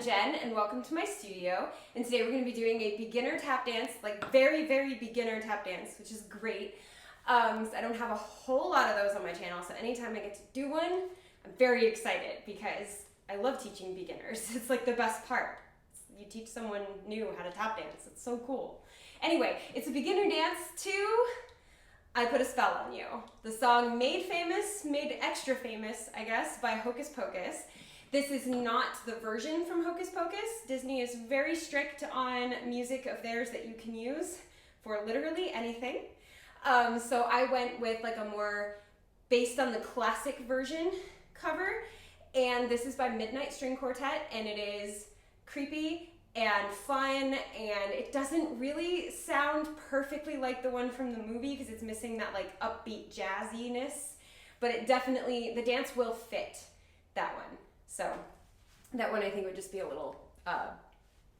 Jen, and welcome to my studio. And today we're going to be doing a beginner tap dance, like very, very beginner tap dance, which is great. So I don't have a whole lot of those on my channel, so anytime I get to do one, I'm very excited because I love teaching beginners. It's like the best part. You teach someone new how to tap dance. It's so cool. Anyway, it's a beginner dance to I Put a Spell on You. The song made extra famous, I guess, by Hocus Pocus. This is not the version from Hocus Pocus. Disney is very strict on music of theirs that you can use for literally anything. So I went with like a more based on the classic version cover, and this is by Midnite String Quartet, and it is creepy and fun, and it doesn't really sound perfectly like the one from the movie because it's missing that like upbeat jazziness, but it definitely, the dance will fit that one. So that one I think would just be a little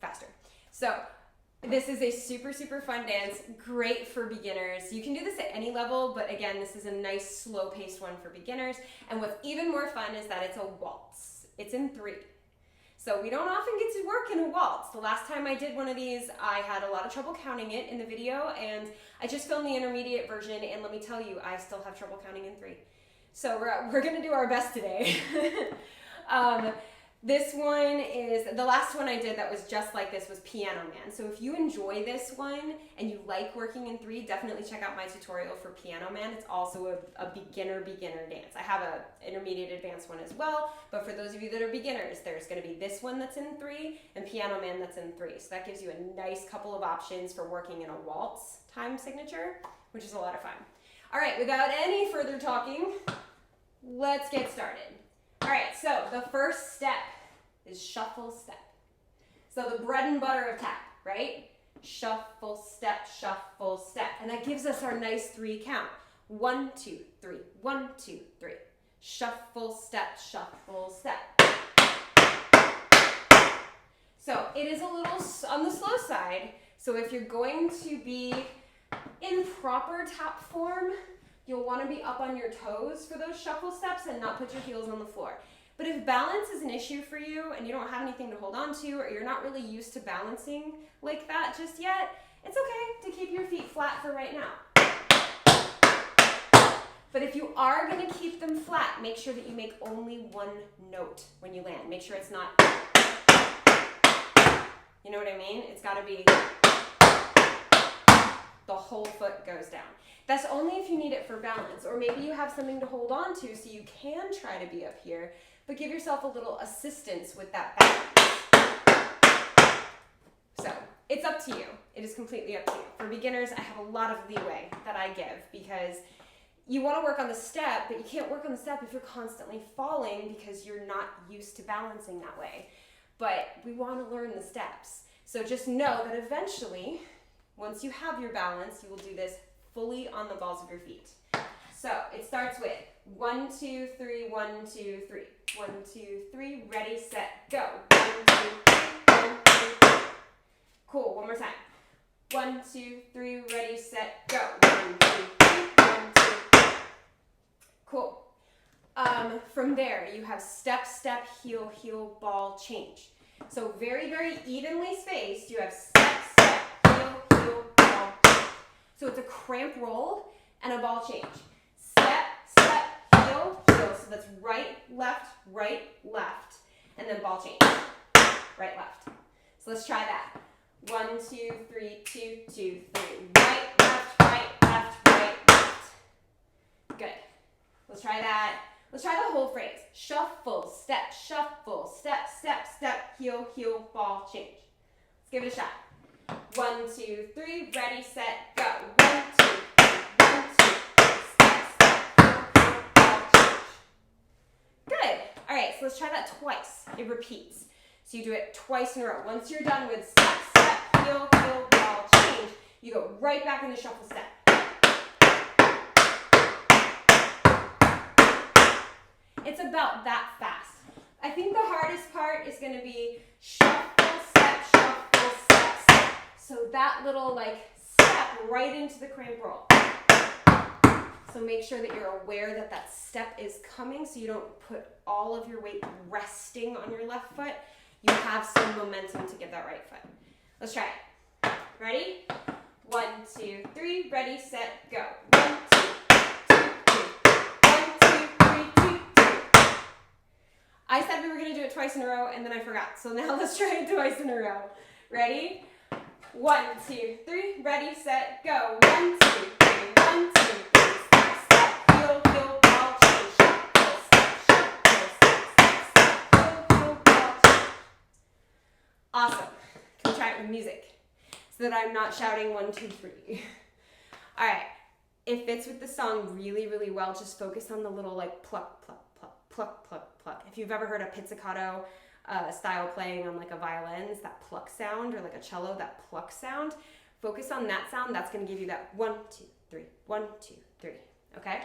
faster. So this is a super, super fun dance, great for beginners. You can do this at any level, but again, this is a nice slow-paced one for beginners. And what's even more fun is that it's a waltz. It's in 3. So we don't often get to work in a waltz. The last time I did one of these, I had a lot of trouble counting it in the video, and I just filmed the intermediate version, and let me tell you, I still have trouble counting in 3. So we're gonna do our best today. This one is, the last one I did that was just like this was Piano Man. So if you enjoy this one and you like working in 3, definitely check out my tutorial for Piano Man. It's also a beginner dance. I have an intermediate advanced one as well, but for those of you that are beginners, there's gonna be this one that's in 3 and Piano Man that's in 3. So that gives you a nice couple of options for working in a waltz time signature, which is a lot of fun. All right, without any further talking, let's get started. All right, so the first step is shuffle step. So the bread and butter of tap, right? Shuffle step, and that gives us our nice 3 count. 1, 2, 3, 1, 2, 3. Shuffle step, shuffle step. So it is a little on the slow side. So if you're going to be in proper tap form, you'll want to be up on your toes for those shuffle steps and not put your heels on the floor. But if balance is an issue for you and you don't have anything to hold on to, or you're not really used to balancing like that just yet, it's okay to keep your feet flat for right now. But if you are going to keep them flat, make sure that you make only 1 note when you land. Make sure it's not, you know what I mean? It's got to be the whole foot goes down. That's only if you need it for balance, or maybe you have something to hold on to so you can try to be up here, but give yourself a little assistance with that balance. So it's up to you. It is completely up to you. For beginners, I have a lot of leeway that I give because you want to work on the step, but you can't work on the step if you're constantly falling because you're not used to balancing that way. But we want to learn the steps. So just know that eventually, once you have your balance, you will do this fully on the balls of your feet. So it starts with 1, 2, 3, 1, 2, 3. 1, 2, 3, ready, set, go. 1, 2, 3, 1, 2, 3. Cool, one more time. 1, 2, 3, ready, set, go. 1, 2, 3, 1, 2, 3. Cool. From there, you have step, step, heel, heel, ball, change. So very, very evenly spaced. You have step, step, heel, heel, ball, change. So it's a cramp roll and a ball change. Step, step, heel, heel. So that's right, left, and then ball change. Right, left. So let's try that. 1, 2, 3, 2, 2, 3. Right, left, right, left, right, left. Good. Let's try that. Let's try the whole phrase. Shuffle, step, step, step, heel, heel, ball, change. Let's give it a shot. 1, 2, 3, ready, set, go. 1, 2, 3, 1, 2, 3, step, step, heel, heel, ball, change. Good. All right, so let's try that twice. It repeats. So you do it twice in a row. Once you're done with step, step, heel, heel, ball, change, you go right back into shuffle step. It's about that fast. I think the hardest part is going to be shuffle, step, step. So that little like step right into the cramp roll. So make sure that you're aware that that step is coming so you don't put all of your weight resting on your left foot. you have some momentum to get that right foot. Let's try it. Ready? 1, 2, 3, ready, set, go. 1, 2, 2, 3. 1, 2, 3, 2, 2. I said we were going to do it twice in a row, and then I forgot. So now let's try it twice in a row. Ready? 1, 2, 3, ready, set, go. 1, 2, 3, 1, 2, 3. Step, step, heel, heel, ball change. Step, heel, step, heel, step, step, heel, heel, ball change. Awesome. Can we try it with music? So that I'm not shouting 1, 2, 3. All right. It fits with the song really, really well. Just focus on the little like pluck, pluck, pluck, pluck, pluck, pluck. If you've ever heard a pizzicato style playing on like a violin, it's that pluck sound, or like a cello, that pluck sound. Focus on that sound. That's going to give you that 1, 2, 3, 1, 2, 3. Okay?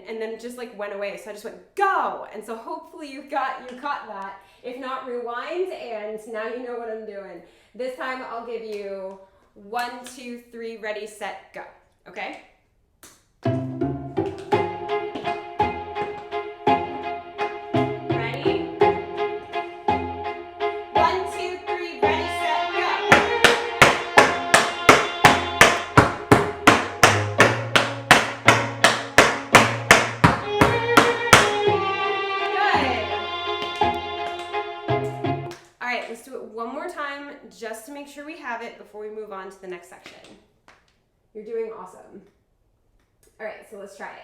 And then it just like went away, so I just went go, and so hopefully you caught that. If not, rewind, and now you know what I'm doing. This time I'll give you 1, 2, 3, ready, set, go. Okay? One more time, just to make sure we have it before we move on to the next section. You're doing awesome. All right, so let's try it.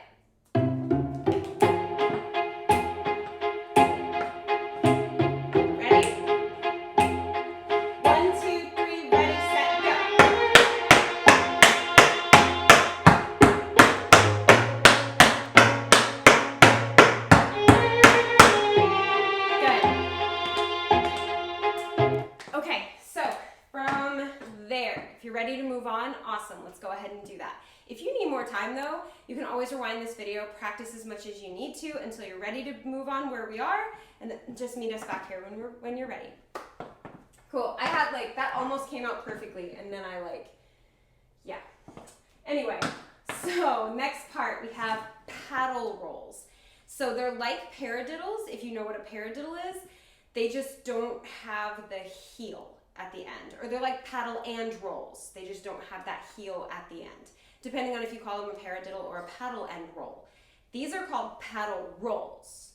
Ready to move on? Awesome. Let's go ahead and do that. If you need more time though, you can always rewind this video, practice as much as you need to until you're ready to move on where we are, and then just meet us back here when you're ready. Cool. I had like, that almost came out perfectly, and then I yeah. Anyway, so next part we have paddle rolls. So they're like paradiddles, if you know what a paradiddle is. They just don't have the heel at the end, or they're like paddle and rolls. They just don't have that heel at the end, depending on if you call them a paradiddle or a paddle and roll. These are called paddle rolls.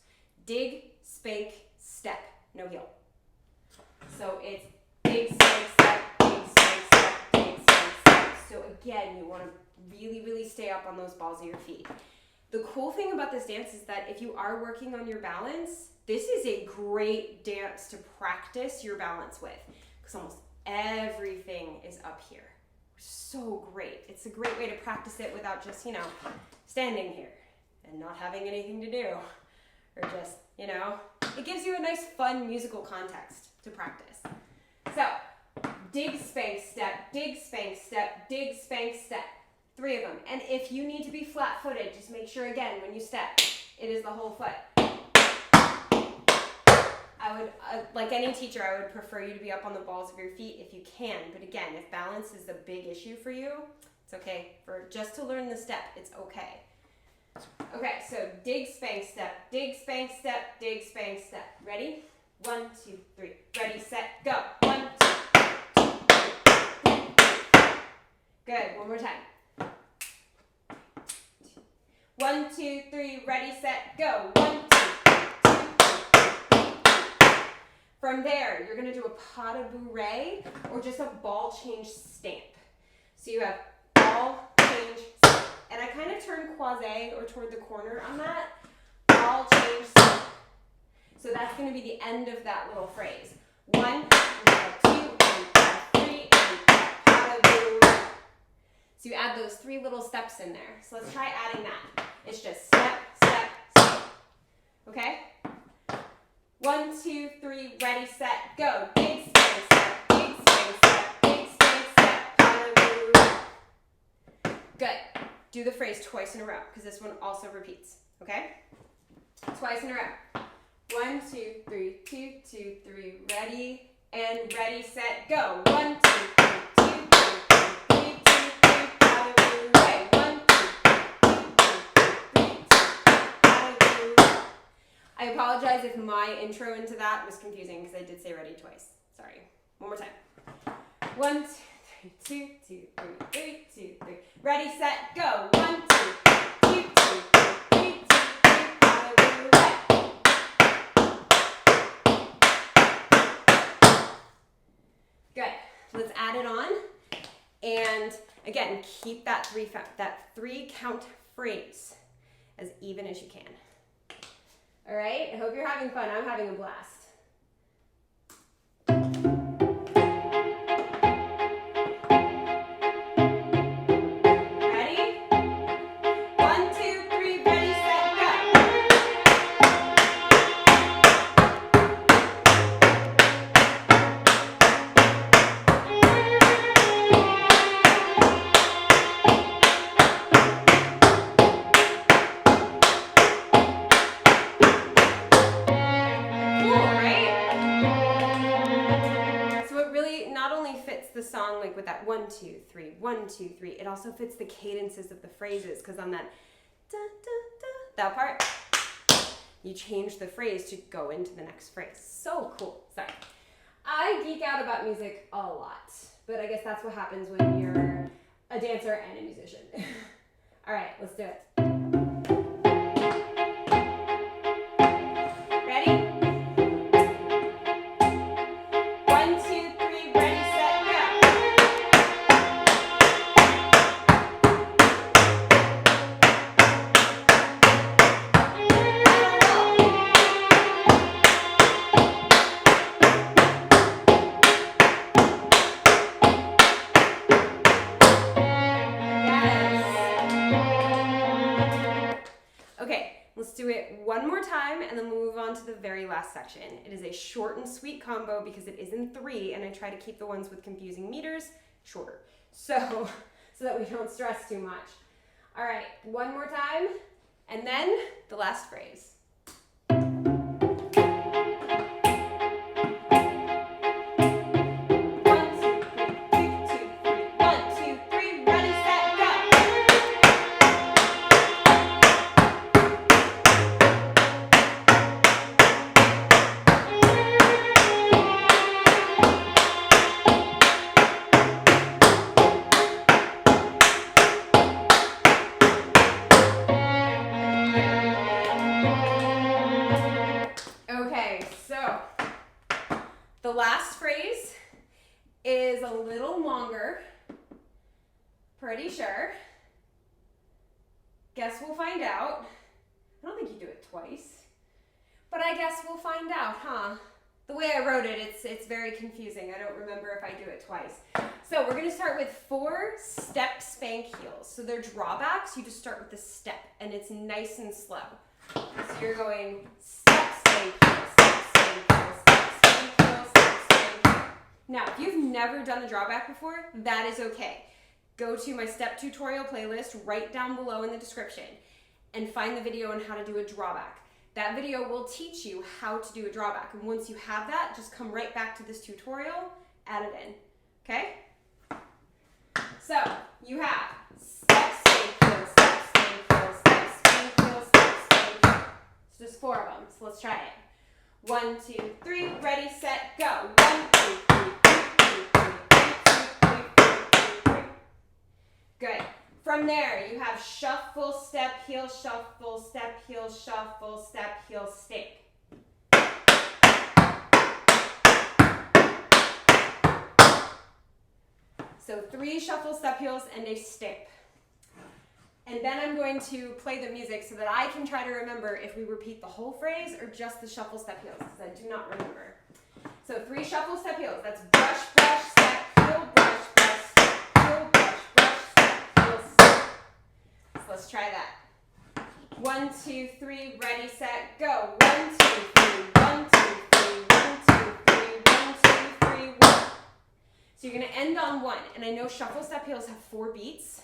Dig, spank, step, no heel. So it's dig, spank, step, dig, spank, step, dig, spank, step. So again, you want to really, really stay up on those balls of your feet. The cool thing about this dance is that if you are working on your balance, this is a great dance to practice your balance with, because almost everything is up here. So great. It's a great way to practice it without just, standing here and not having anything to do, or just, it gives you a nice fun musical context to practice. So, dig, spank, step, dig, spank, step, dig, spank, step. 3 of them. And if you need to be flat-footed, just make sure, again, when you step, it is the whole foot. I would, like any teacher, I would prefer you to be up on the balls of your feet if you can. But again, if balance is a big issue for you, it's okay. Just to learn the step, it's okay. Okay, so dig, spank, step, dig, spank, step, dig, spank, step. Ready? 1, 2, 3. Ready, set, go. 1, 2, 3. Good. One more time. 1, 2, 3. Ready, set, go. 1, 2. From there, you're going to do a pas de bourrée or just a ball change stamp. So you have ball change stamp. And I kind of turn croisé or toward the corner on that. Ball change stamp. So that's going to be the end of that little phrase. 1, and 2, and 3, and pas de bourrée. So you add those 3 little steps in there. So let's try adding that. It's just step, step, step. Okay? 1, 2, 3, ready, set, go. Dig, spank, step, dig, spank, step, dig, spank, step, pas de bourrée. Good. Do the phrase twice in a row, because this one also repeats, okay? Twice in a row. 1, 2, 3, 2, 2, 3, ready, and ready, set, go. 1, 2, 3, 2, 2, 3, 2, 3, out of the way. 1, 2, 3, 2, 3, 2, out of the way. I apologize if my intro into that was confusing, because I did say ready twice. Sorry. One more time. 1, 2, 3, 2, 2, 3, 3, 2, 3. Ready, set, go. 1, 2, 2, 2, 3, 2, 3, out of the way. Good. Let's add it on. And again, keep that three count phrase as even as you can. All right? I hope you're having fun. I'm having a blast. The song like with that 1, 2, 3, 1, 2, 3. It also fits the cadences of the phrases, because on that da, da, da, that part, you change the phrase to go into the next phrase. So cool. Sorry. I geek out about music a lot, but I guess that's what happens when you're a dancer and a musician. All right, let's do it. Ready? Do it one more time, and then we'll move on to the very last section. It is a short and sweet combo because it is in 3, and I try to keep the ones with confusing meters shorter, so that we don't stress too much. All right, one more time, and then the last phrase. The last phrase is a little longer, pretty sure. Guess we'll find out. I don't think you do it twice, but I guess we'll find out, huh? The way I wrote it, it's very confusing. I don't remember if I do it twice. So we're gonna start with 4 step spank heels. So they're drawbacks, you just start with the step, and it's nice and slow. So you're going step, spank, heel, step, spank, heel, step, spank, heel, step, spank, heel. Now, if you've never done a drawback before, that is okay. Go to my step tutorial playlist right down below in the description and find the video on how to do a drawback. That video will teach you how to do a drawback. And once you have that, just come right back to this tutorial, add it in, okay? So you have step, spank, heel, step, spank, heel, step, spank, heel, step, spank, heel. So just 4 of them, so let's try it. 1, 2, 3, ready, set, go. 1, 2, 3, 2, 3, 2, 3, 2, 3, 3. Good. From there, you have shuffle, step, heel, shuffle, step, heel, shuffle, step, heel, stick. So 3 shuffle, step, heels, and a stick. And then I'm going to play the music so that I can try to remember if we repeat the whole phrase or just the shuffle, step, heels, because I do not remember. So 3 shuffle, step, heels. That's brush, brush, step, heel, brush, brush, step, heel, brush, brush, step, heel, step. So let's try that. 1, 2, 3, ready, set, go. 1, 2, 3, 1, 2, 3, 1, 2, 3, 1, 2, 3, 1. So you're going to end on 1. And I know shuffle, step, heels have 4 beats.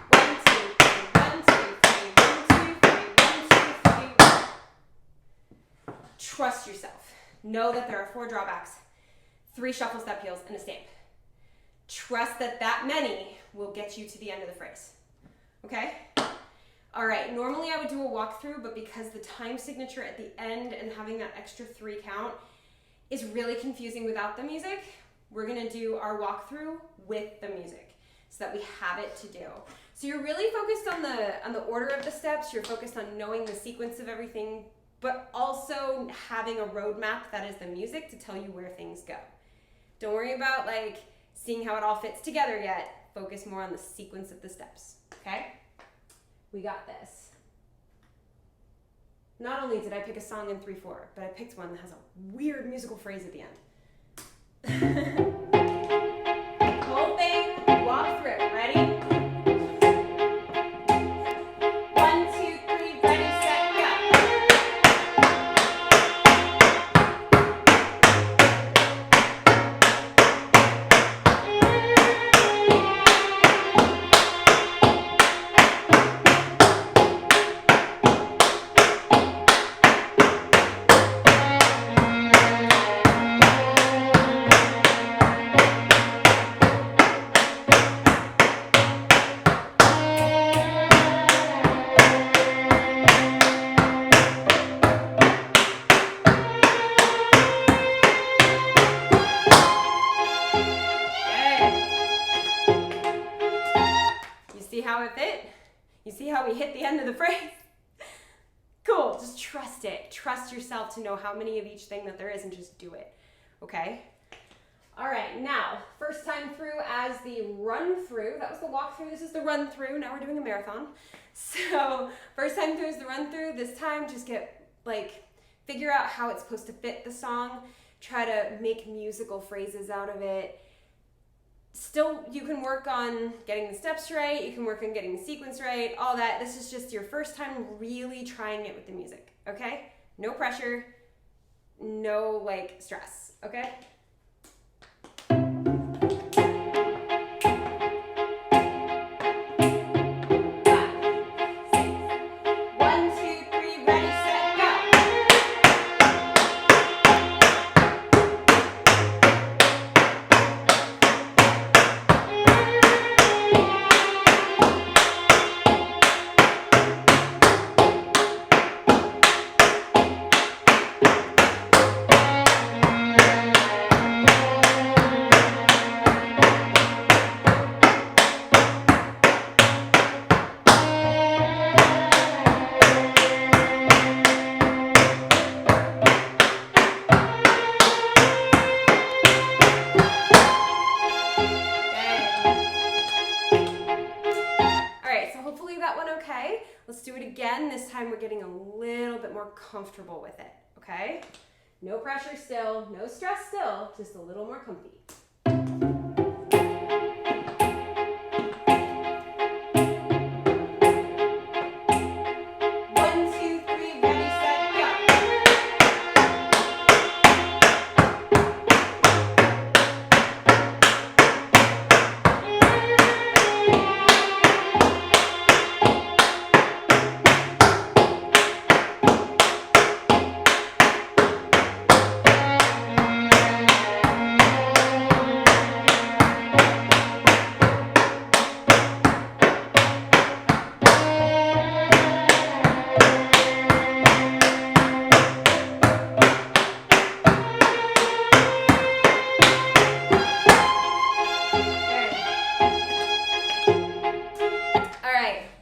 1, 2, 3, 1, 2, 3, 1, 2, 3, 1, 2, 3. Trust yourself. Know that there are 4 drawbacks, 3 shuffle step heels, and a stamp. Trust that many will get you to the end of the phrase. Okay? All right, normally I would do a walkthrough, but because the time signature at the end and having that extra 3 count is really confusing without the music, we're gonna do our walkthrough with the music so that we have it to do. So you're really focused on the order of the steps, you're focused on knowing the sequence of everything, but also having a roadmap that is the music to tell you where things go. Don't worry about like seeing how it all fits together yet. Focus more on the sequence of the steps, okay? We got this. Not only did I pick a song in 3/4, but I picked one that has a weird musical phrase at the end. Whole thing, walk through it. Ready? 1, 2, 3, ready, set, go. How it fit? You see how we hit the end of the phrase? Cool, just trust it. Trust yourself to know how many of each thing that there is and just do it, okay? All right, now, first time through as the run through. That was the walk through, this is the run through. Now we're doing a marathon. So first time through is the run through. This time just figure out how it's supposed to fit the song. Try to make musical phrases out of it. Still, you can work on getting the steps right. You can work on getting the sequence right, all that. This is just your first time really trying it with the music, okay? No pressure, no stress, okay? Let's do it again. This time we're getting a little bit more comfortable with it, okay? No pressure still, no stress still, just a little more comfy.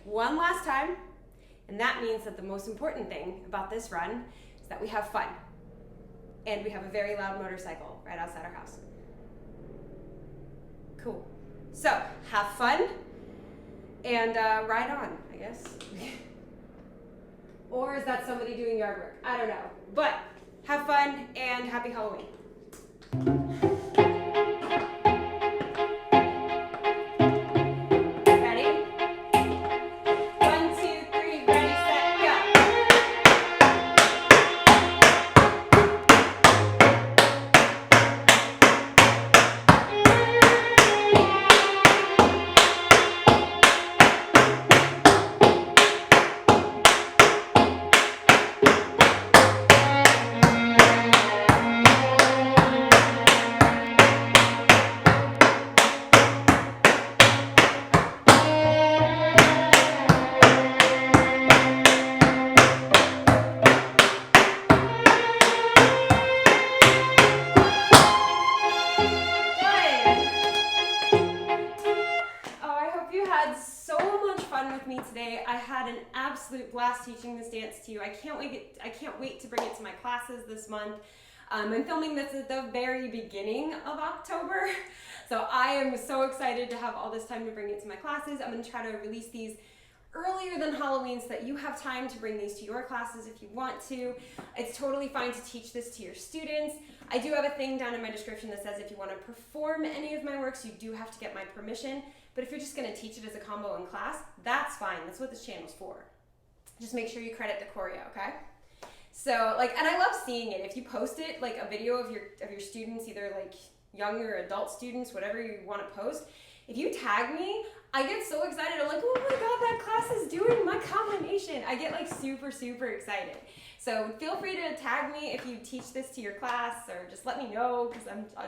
One last time, and that means that the most important thing about this run is that we have fun, and we have a very loud motorcycle right outside our house. Cool. So, have fun, and ride on, I guess. Or is that somebody doing yard work? I don't know. But, have fun, and happy Halloween. Today. I had an absolute blast teaching this dance to you. I can't wait to bring it to my classes this month. I'm filming this at the very beginning of October, so I am so excited to have all this time to bring it to my classes. I'm going to try to release these earlier than Halloween so that you have time to bring these to your classes if you want to. It's totally fine to teach this to your students. I do have a thing down in my description that says if you want to perform any of my works, you do have to get my permission. But if you're just going to teach it as a combo in class, that's fine. That's what this channel's for. Just make sure you credit the choreo, okay? So, and I love seeing it. If you post it, a video of your students, either young or adult students, whatever you want to post, if you tag me, I get so excited. I'm like, oh my God, that class is doing my combination. I get super, super excited. So feel free to tag me if you teach this to your class, or just let me know, because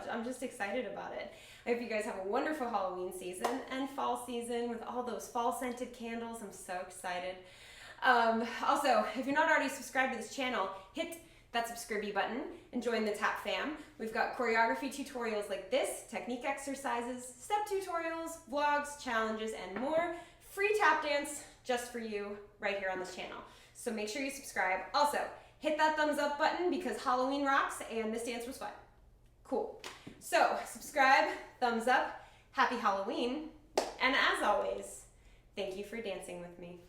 I'm just excited about it. I hope you guys have a wonderful Halloween season and fall season with all those fall scented candles. I'm so excited. Also, if you're not already subscribed to this channel, hit that subscribe button and join the TAP fam. We've got choreography tutorials like this, technique exercises, step tutorials, vlogs, challenges, and more. Free tap dance just for you right here on this channel. So make sure you subscribe. Also, hit that thumbs up button because Halloween rocks and this dance was fun. Cool. So subscribe, thumbs up, happy Halloween, and as always, thank you for dancing with me.